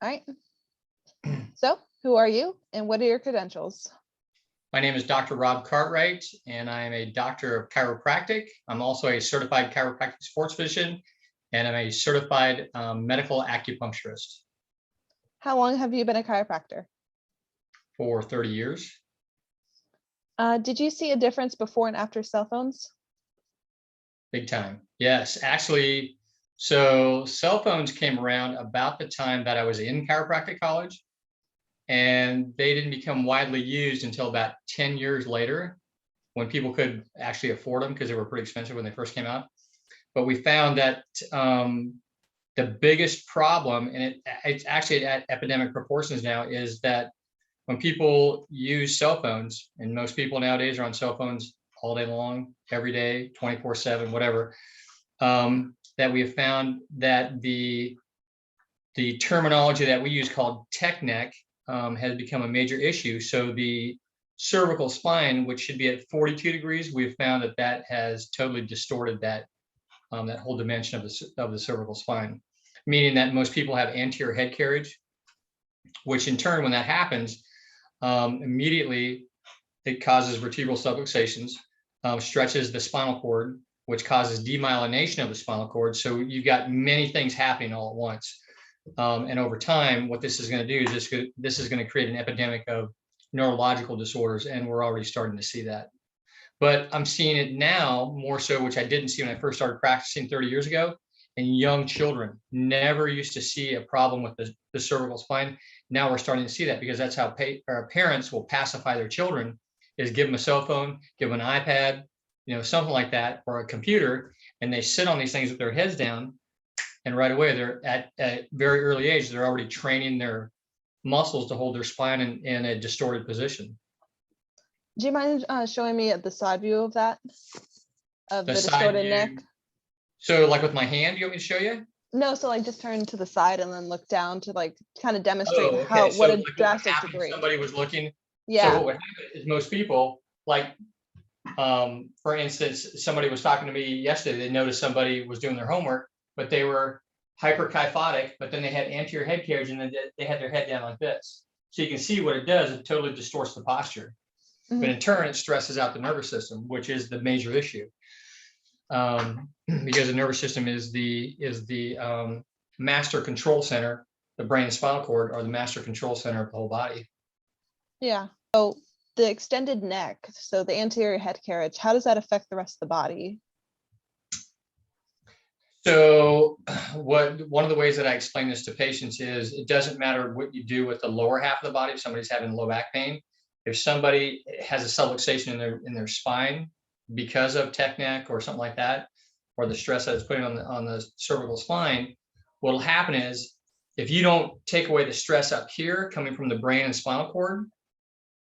All right. So who are you and what are your credentials? My name is Dr. Rob Cartwright, and I am a doctor of chiropractic. I'm also a certified chiropractic sports physician, and I'm a certified medical acupuncturist How long have you been a chiropractor? for 30 years. Did you see a difference before and after cell phones? Big time. Yes, actually, so cell phones came around about the time that I was in chiropractic college, and they didn't become widely used until about 10 years later when people could actually afford them because they were pretty expensive when they first came out. But we found that the biggest problem, and it's actually at epidemic proportions now, is that when people use cell phones, and most people nowadays are on cell phones all day long, every day, 24/7, whatever, that we have found that the terminology that we use called tech neck has become a major issue. So the cervical spine, which should be at 42 degrees, we've found that that has totally distorted that that whole dimension of the cervical spine, meaning that most people have anterior head carriage, which in turn, when that happens, immediately it causes vertebral subluxations, stretches the spinal cord, which causes demyelination of the spinal cord. So you've got many things happening all at once. And over time, what this is going to do is this is going to create an epidemic of neurological disorders, and we're already starting to see that. But I'm seeing it now more so, which I didn't see when I first started practicing 30 years ago, in young children. Never used to see a problem with the cervical spine. Now we're starting to see that because that's how parents will pacify their children, is give them a cell phone, give them an iPad, something like that, or a computer, and they sit on these things with their heads down. And right away, they're at a very early age, they're already training their muscles to hold their spine in a distorted position. Do you mind showing me the side view of that? Of the distorted neck? So like with my hand, you want me to show you? No, so like just turn to the side and then look down to like kind of demonstrate okay. what a like drastic degree. Somebody was looking. Yeah. So what would happen is most people, like, for instance, somebody was talking to me yesterday, they noticed somebody was doing their homework, but they were hyperkyphotic, but then they had anterior head carriage and then they had their head down like this. So you can see what it does, it totally distorts the posture. Mm-hmm. But in turn, it stresses out the nervous system, which is the major issue. Because the nervous system is the master control center. The brain and spinal cord are the master control center of the whole body. Yeah. So the extended neck, so the anterior head carriage, how does that affect the rest of the body? So one of the ways that I explain this to patients is it doesn't matter what you do with the lower half of the body. If somebody's having low back pain, if somebody has a subluxation in their spine because of tech neck or something like that, or the stress that it's putting on the cervical spine, what'll happen is if you don't take away the stress up here coming from the brain and spinal cord,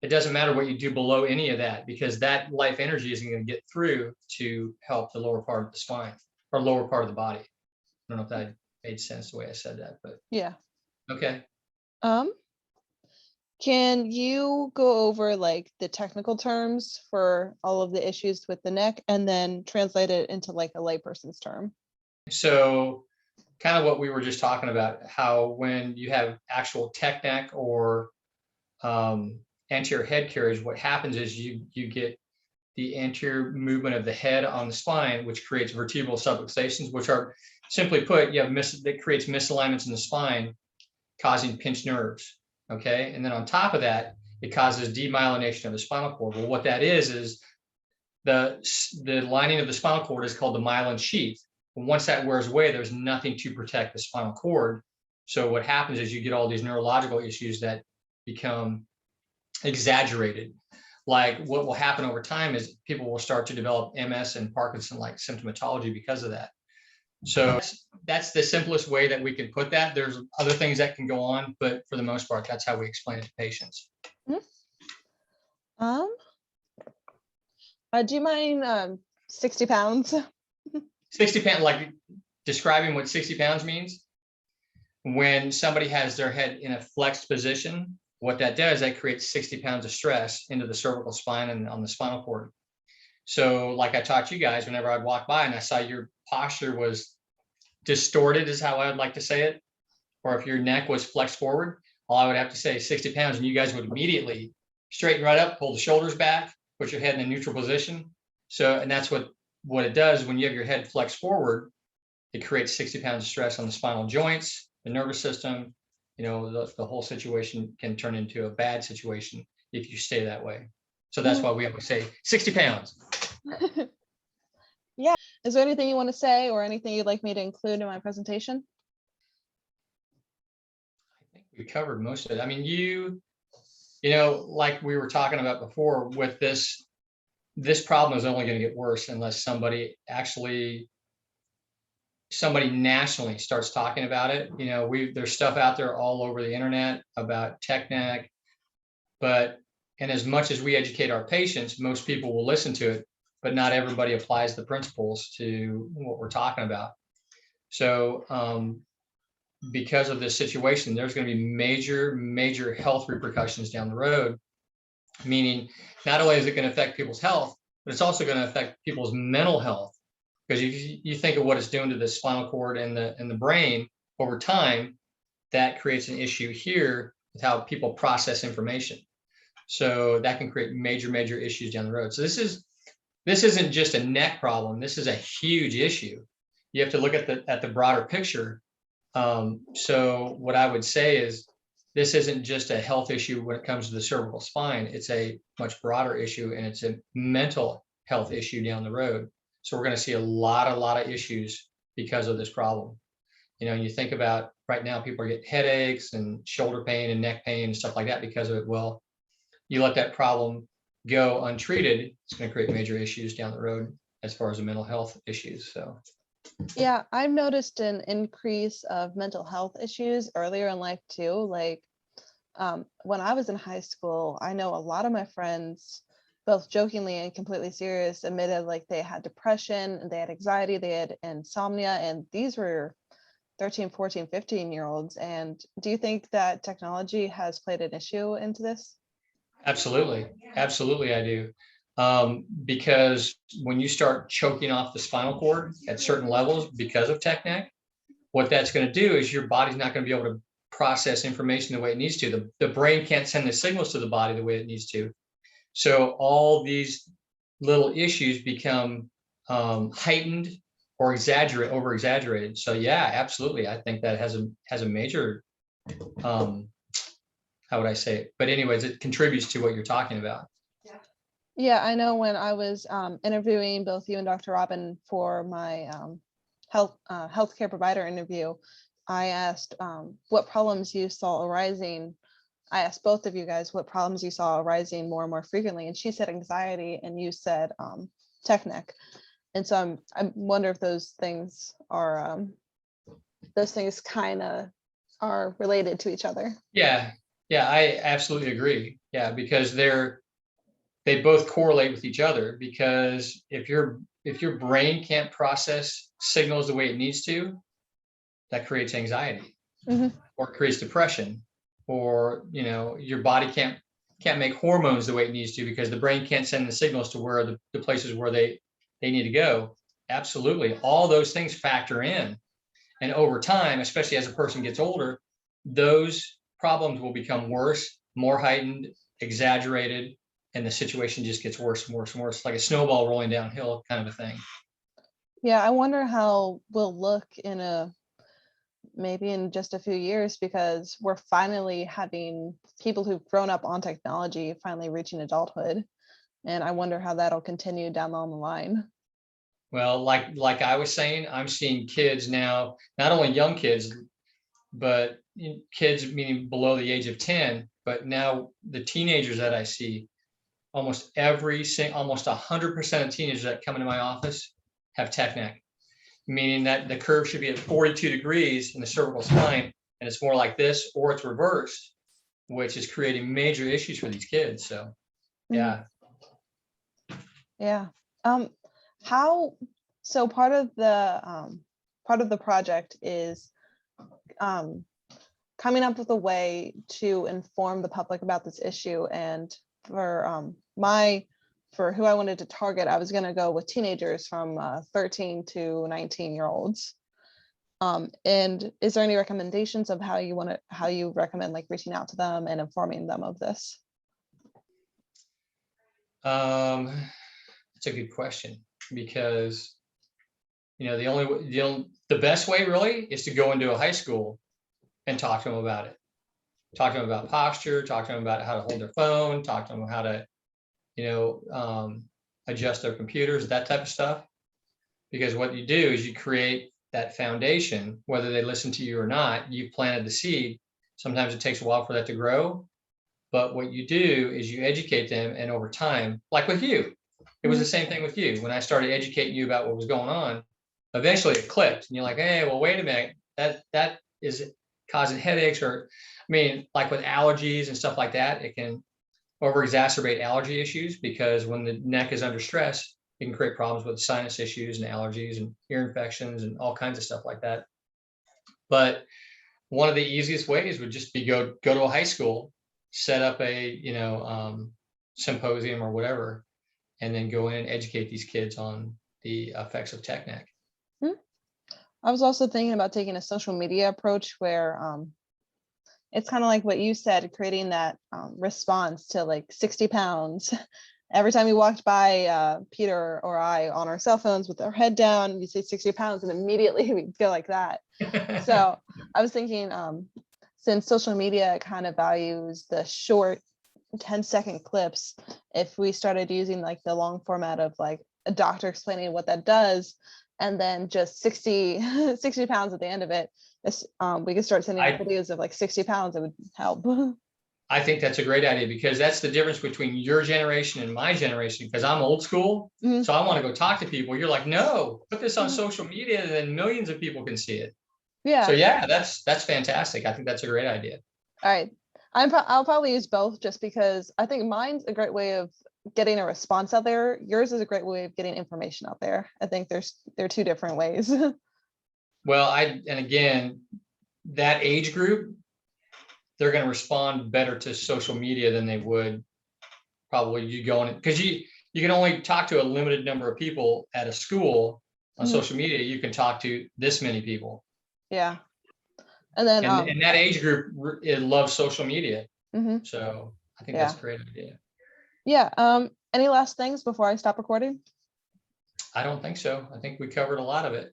it doesn't matter what you do below any of that, because that life energy isn't going to get through to help the lower part of the spine or lower part of the body. I don't know if that made sense the way I said that, but yeah. Okay. Can you go over like the technical terms for all of the issues with the neck and then translate it into like a layperson's term? So kind of what we were just talking about, how when you have actual tech neck or anterior head carriage, what happens is you get the anterior movement of the head on the spine, which creates vertebral subluxations, which are, simply put, that creates misalignments in the spine, causing pinched nerves. Okay, and then on top of that, it causes demyelination of the spinal cord. Well, what that is the lining of the spinal cord is called the myelin sheath. And once that wears away, there's nothing to protect the spinal cord. So what happens is you get all these neurological issues that become exaggerated. Like what will happen over time is people will start to develop MS and Parkinson-like symptomatology because of that. So that's the simplest way that we can put that. There's other things that can go on, but for the most part, that's how we explain it to patients. Mm-hmm. Do you mind 60 pounds? 60 pounds, like describing what 60 pounds means. When somebody has their head in a flexed position, what that does, that creates 60 pounds of stress into the cervical spine and on the spinal cord. So like I taught you guys, whenever I'd walk by and I saw your posture was distorted, is how I would like to say it. or if your neck was flexed forward, all I would have to say is 60 pounds, and you guys would immediately straighten right up, pull the shoulders back, put your head in a neutral position. So, and that's what it does when you have your head flexed forward. It creates 60 pounds of stress on the spinal joints, the nervous system. The whole situation can turn into a bad situation if you stay that way. So that's why we always say 60 pounds. Yeah. Is there anything you want to say or anything you'd like me to include in my presentation? I think we covered most of it. I mean, like we were talking about before, with this problem is only going to get worse unless somebody nationally starts talking about it. There's stuff out there all over the internet about tech neck, and as much as we educate our patients, most people will listen to it, but not everybody applies the principles to what we're talking about. So because of this situation, there's going to be major health repercussions down the road, meaning not only is it going to affect people's health, but it's also going to affect people's mental health. Because if you think of what it's doing to the spinal cord and the brain over time, that creates an issue here with how people process information. So that can create major issues down the road. So this isn't just a neck problem. This is a huge issue. You have to look at the broader picture. So what I would say is, this isn't just a health issue when it comes to the cervical spine. It's a much broader issue, and it's a mental health issue down the road. So we're going to see a lot of issues because of this problem. You think about right now, people are getting headaches and shoulder pain and neck pain and stuff like that because of it. Well, you let that problem go untreated, it's going to create major issues down the road as far as the mental health issues. So yeah, I've noticed an increase of mental health issues earlier in life too. Like when I was in high school, I know a lot of my friends, both jokingly and completely serious, admitted like they had depression and they had anxiety, they had insomnia, and these were 13, 14, 15-year-olds. And do you think that technology has played an issue into this? absolutely I do. Because when you start choking off the spinal cord at certain levels because of tech neck, what that's going to do is your body's not going to be able to process information the way it needs to. The brain can't send the signals to the body the way it needs to. So all these little issues become heightened or over exaggerated. So yeah, absolutely. I think that has a major, how would I say it? But anyways, it contributes to what you're talking about. Yeah, I know when I was interviewing both you and Dr. Robin for my healthcare provider interview, I asked what problems you saw arising. I asked both of you guys what problems you saw arising more and more frequently, and she said anxiety, and you said tech neck. And so I wonder if those things kind of are related to each other. Yeah, I absolutely agree. Yeah, because they both correlate with each other, because if your brain can't process signals the way it needs to, that creates anxiety. Mm-hmm. Or creates depression, or your body can't make hormones the way it needs to because the brain can't send the signals to where the places where they need to go. Absolutely, all those things factor in, and over time, especially as a person gets older, those problems will become worse, more heightened, exaggerated, and the situation just gets worse and worse and worse, like a snowball rolling downhill kind of a thing. Yeah, I wonder how we'll look maybe in just a few years, because we're finally having people who've grown up on technology finally reaching adulthood. And I wonder how that'll continue down the line. Well, like I was saying, I'm seeing kids now, not only young kids, but kids meaning below the age of 10, but now the teenagers that I see, almost 100% of teenagers that come into my office have tech neck, meaning that the curve should be at 42 degrees in the cervical spine, and it's more like this, or it's reversed, which is creating major issues for these kids. So, yeah. Yeah. So part of the project is coming up with a way to inform the public about this issue. And for who I wanted to target, I was going to go with teenagers from 13 to 19-year-olds. And is there any recommendations of how you recommend like reaching out to them and informing them of this? That's a good question, because the best way really is to go into a high school and talk to them about it. Talk to them about posture, talk to them about how to hold their phone, talk to them how to, adjust their computers, that type of stuff. Because what you do is you create that foundation, whether they listen to you or not, you planted the seed. Sometimes it takes a while for that to grow. But what you do is you educate them, and over time, like with you, it was the same thing with you. When I started educating you about what was going on, eventually it clicked, and you're like, hey, well, wait a minute, that is causing headaches, or I mean, like with allergies and stuff like that, it can over exacerbate allergy issues, because when the neck is under stress, it can create problems with sinus issues and allergies and ear infections and all kinds of stuff like that. But one of the easiest ways would just be go to a high school, set up a symposium or whatever, and then go in and educate these kids on the effects of tech neck. I was also thinking about taking a social media approach where it's kind of like what you said, creating that response to like 60 pounds. Every time we walked by Peter or I on our cell phones with our head down, we say 60 pounds and immediately we feel like that. So I was thinking, since social media kind of values the short 10-second clips, if we started using like the long format of like a doctor explaining what that does, and then just 60 pounds at the end of it, we could start sending out videos of like 60 pounds, it would help. I think that's a great idea, because that's the difference between your generation and my generation, because I'm old school. Mhm. So I want to go talk to people. You're like, no, put this on social media, and then millions of people can see it. Yeah. So yeah, that's fantastic. I think that's a great idea. All right. I'll probably use both, just because I think mine's a great way of getting a response out there. Yours is a great way of getting information out there. I think they're two different ways. Well, and again, that age group, they're going to respond better to social media than they would probably you going, because you can only talk to a limited number of people at a school. On social media, you can talk to this many people. Yeah. And then and that age group it loves social media. So I think that's a yeah. great idea. Yeah. Any last things before I stop recording? I don't think so. I think we covered a lot of it.